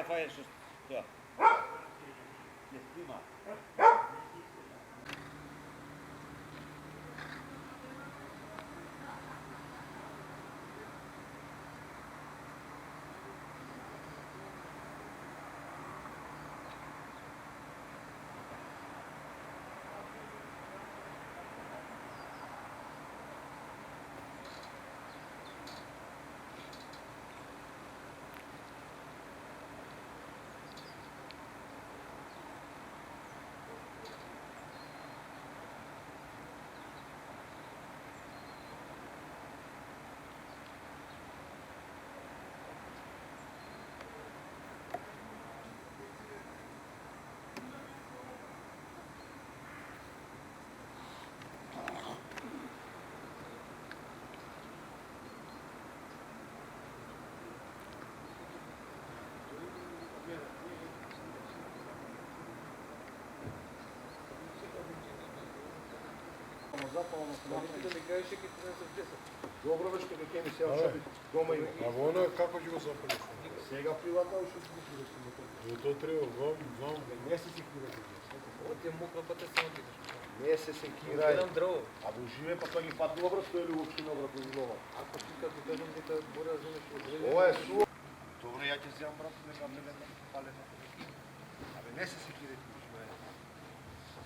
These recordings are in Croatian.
Fajnie, što... Da. Ne snima. Запално да ми кажеш, че трябва да се вдеса. Добро бе, ще ке ми сега ще дома има. А воно како ќе го запалиш? Сега приватно ще го приватно. То треба, вам. Не се си кирай. От е мукла па те само питаш. Не се кирай. Гледам дрово. А во живе па тоа ги пат добро, стои ли уопште добро кој знова. Ако ти како кажам дека мора да земеш од Ова е су. Добре, ја ќе земам брат, нека ме не палено. Абе не се кирай ти живе.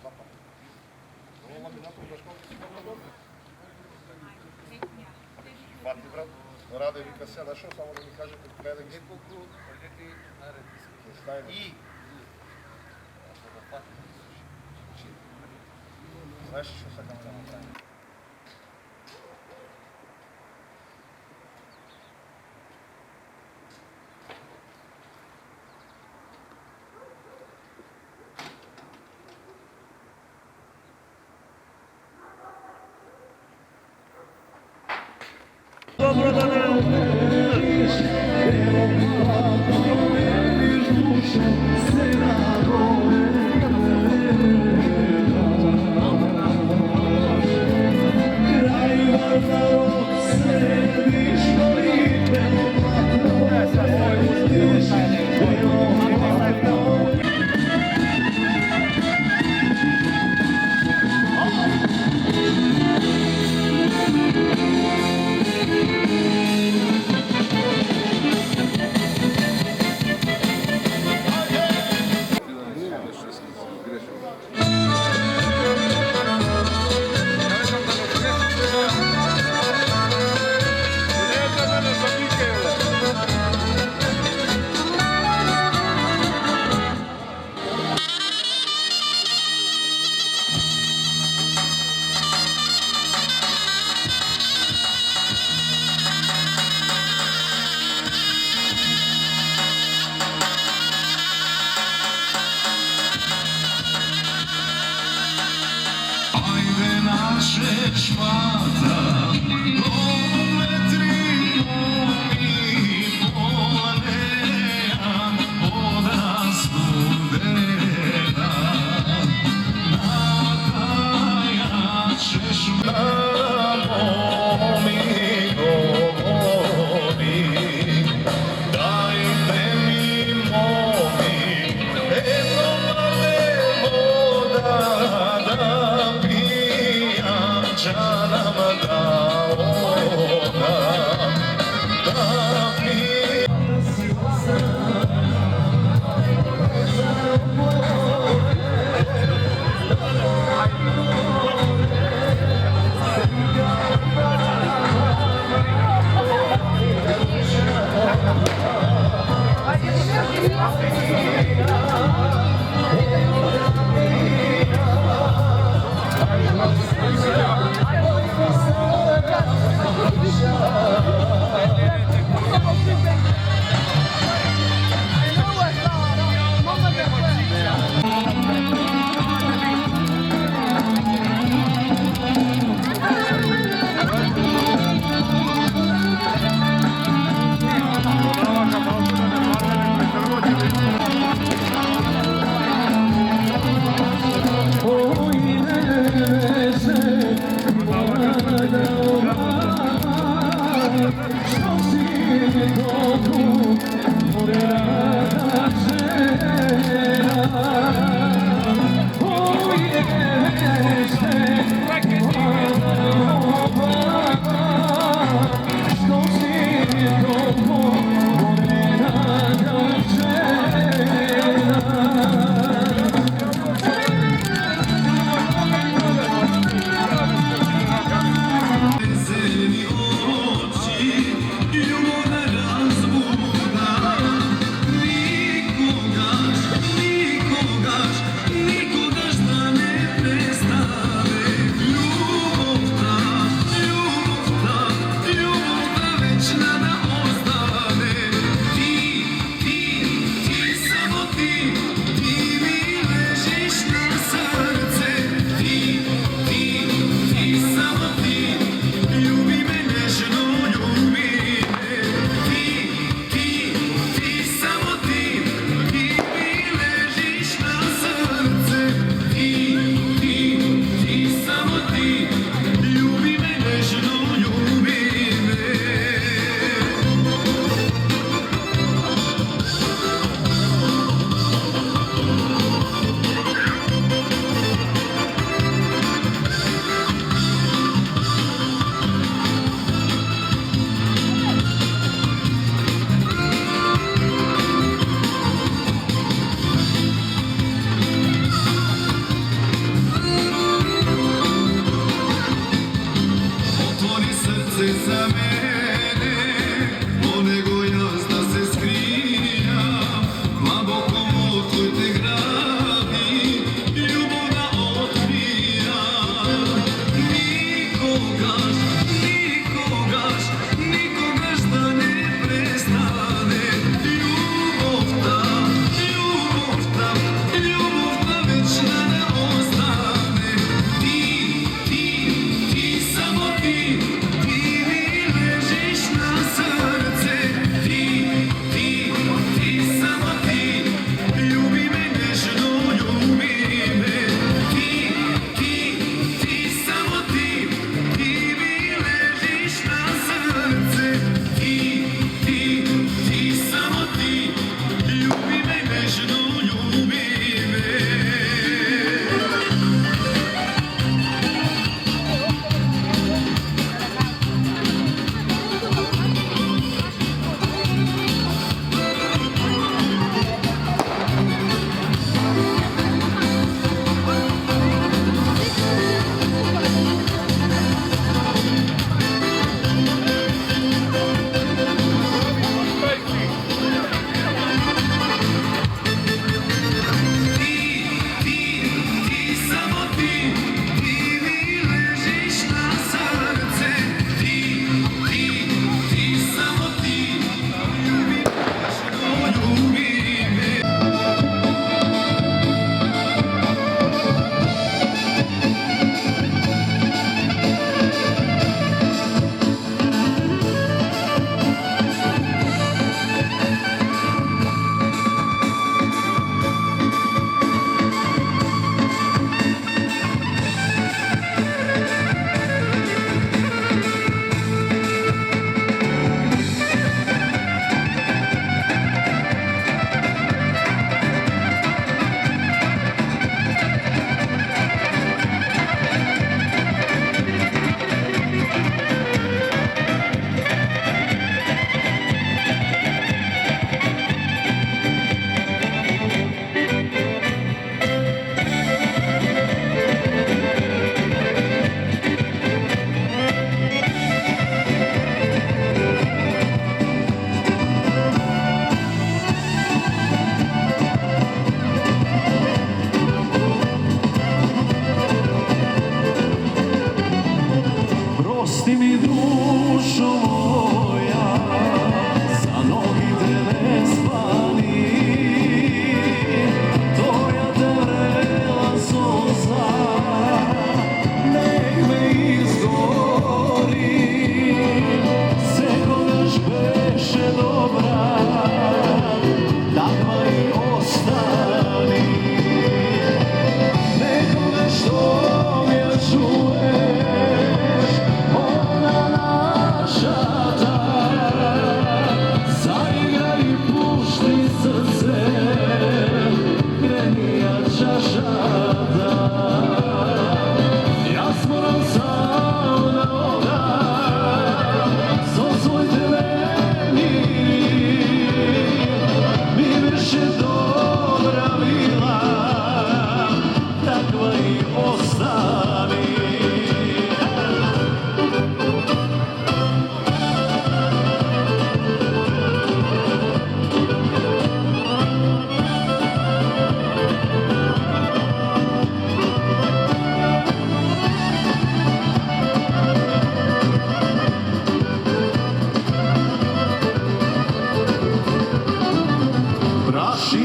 Запад. Ова ми напол да школка си добро. Фати брат, Раде вика се, нашо само да ми кажете кај да ги неколку пакети на редиски. И знаеш што сакам да направим? Dobro da ne Što si dobro,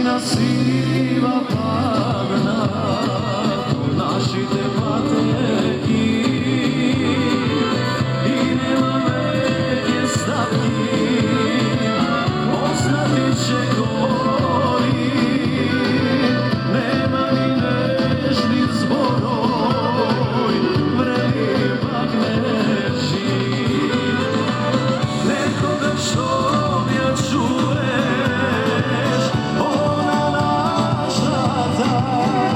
Istina siva plavna, našite pateki i nema veke stavki, ostati će gori, nema ni nežnih zboroj, vreli pak neži, nekoga što ja čuješ, ona naša ta.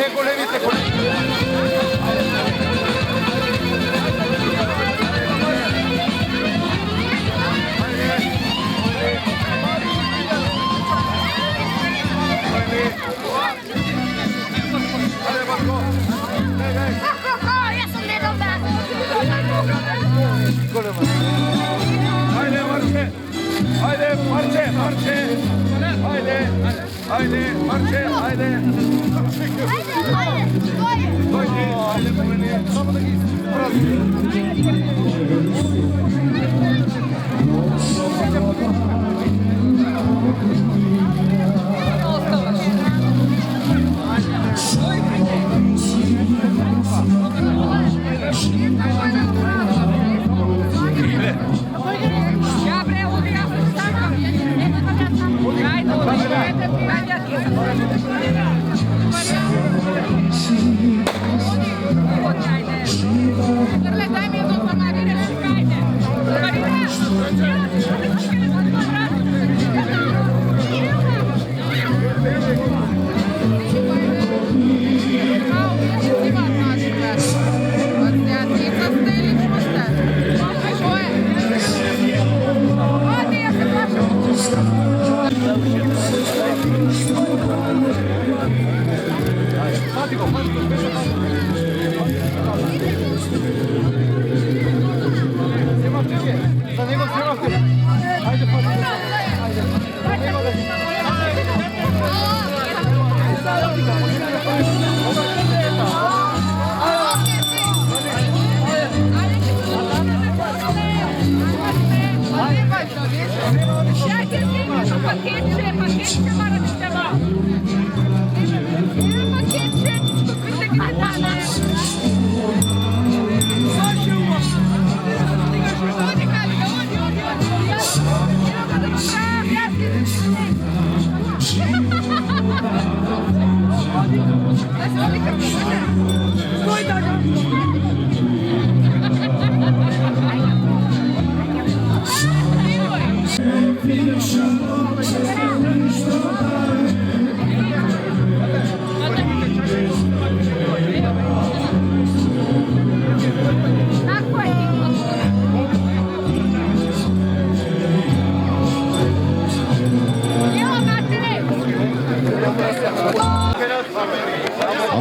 Ne golemite, Ja sam nedobar. Ajde, Marče! Ajde, Marče, Marče! Ajde, ajde, Marče, ajde! Dojdi, ajde, po meni, samo da gi prazni. Ja bre, ovdje ja sam stavljam. Ajde, Grle, daj mi jednu od Marine, ajde. Marina! Kao mjesecima naši gledali. Pacijentica ste ili što ste? Što je? Odi, ja se plašam.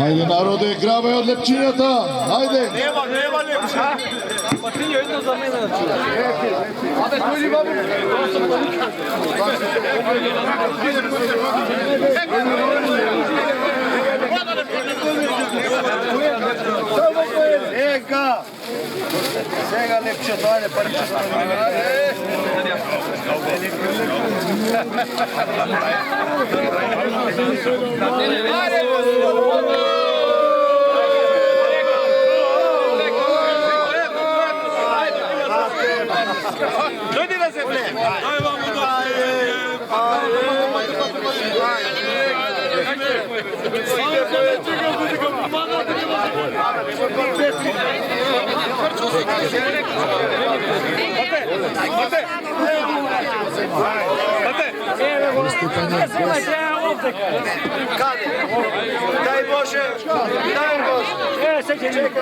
Ajde narode, gravaj od lepčinjata, ajde! Nema lepša! Pa ti je jedno za mene da čuvaš. Ajde, ljudi, babi! Ega! Sega lepša, to ajde, prviče smo Dojdi na zemlje! Kade? Daj Bože! Daj Bože! Čekaj!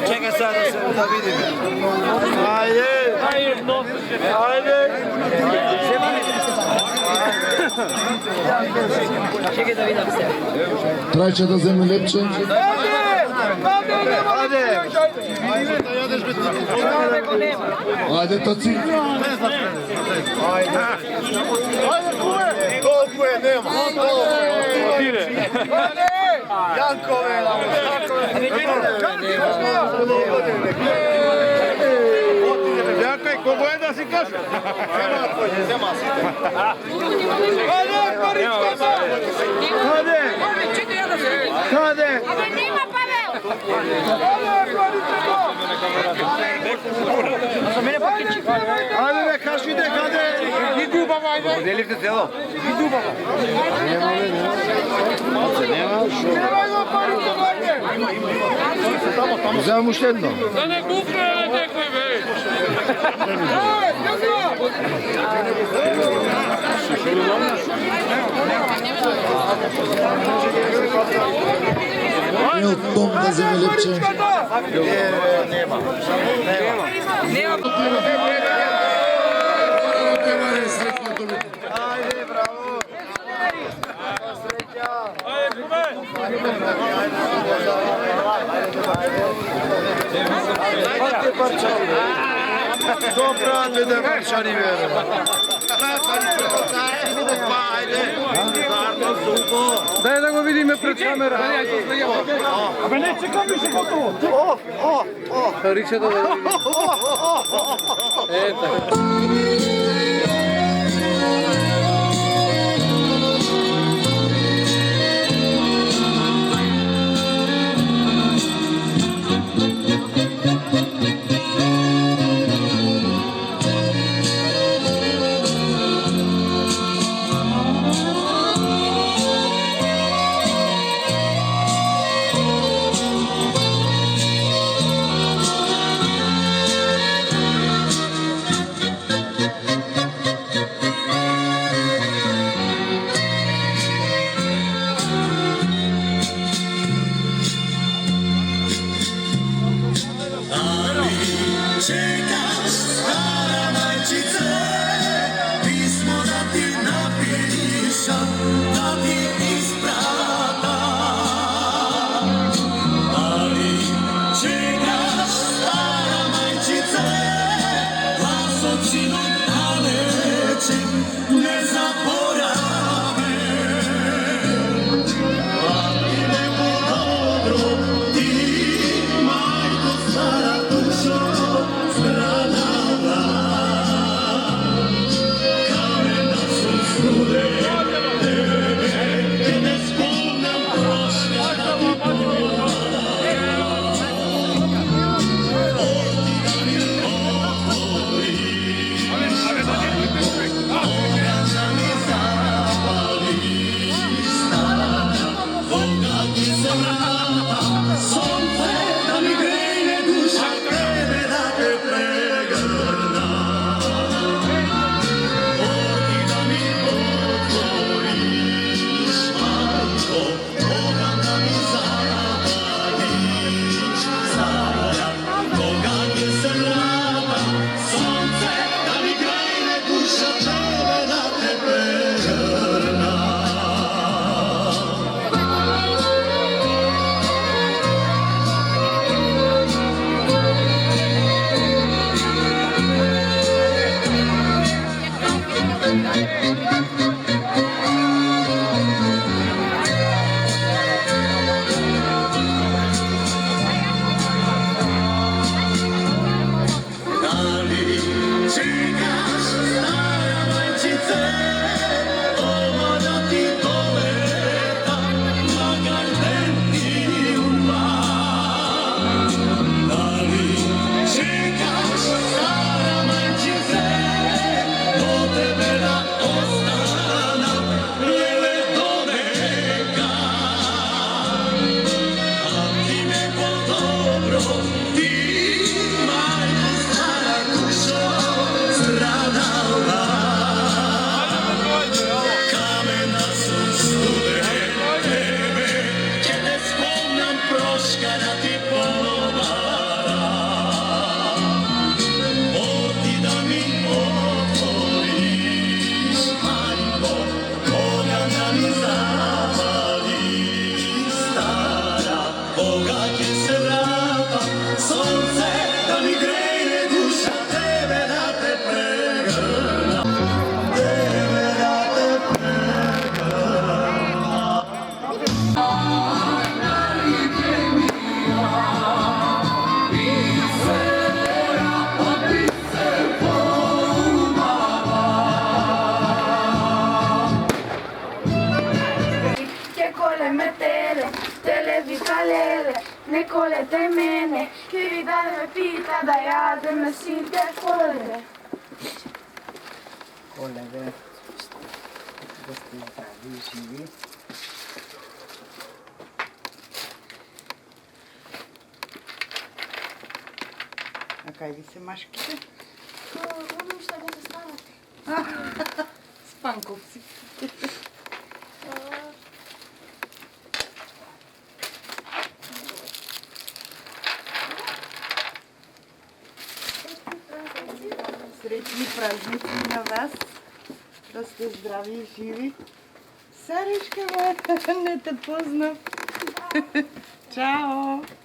Čekaj sad da vidim. Ajde! Ajde! Čekaj da vidim se. Trajče da zemlju lepče. Ajde! Ajde taci. Koliko je, nema! Janko Vela! Jakaj, kogo je da si kaže? Zema si. Kade, Marička! Kade? Čekaj ja da se vidim. Kade? Ale nema Pavel! Ajde, ne, kaži ide, kade? I dubava, ajde. Delite telo. I dubava. Nema, Uzemamo još jedno. Da ne gufne nekoj već. Evo Tom da zeme lepče. Nema. Ajde, bravo. Dobro, ajde da Barčani vjeruje. Daj da go vidime pred kamera. Aba ne, čekam više gotovo. Riče da vidimo. Eto. Čekaš, stara majčice, pismo da ti napišem, da ti ispratam. Ali čekaš, stara majčice, glas očinom dalečem ne zaborave. Ali ne bu dobro, ti majko stara dušo, Nekole te mene, krivi da me pita da ja da me sinte koleve. Koleve, da ste pravi živi. Кай ви се машките? Умам ще да се станете. Спанковци. Сретни празници на вас. Да сте здрави и живи. Саричка, не те познах. Чао!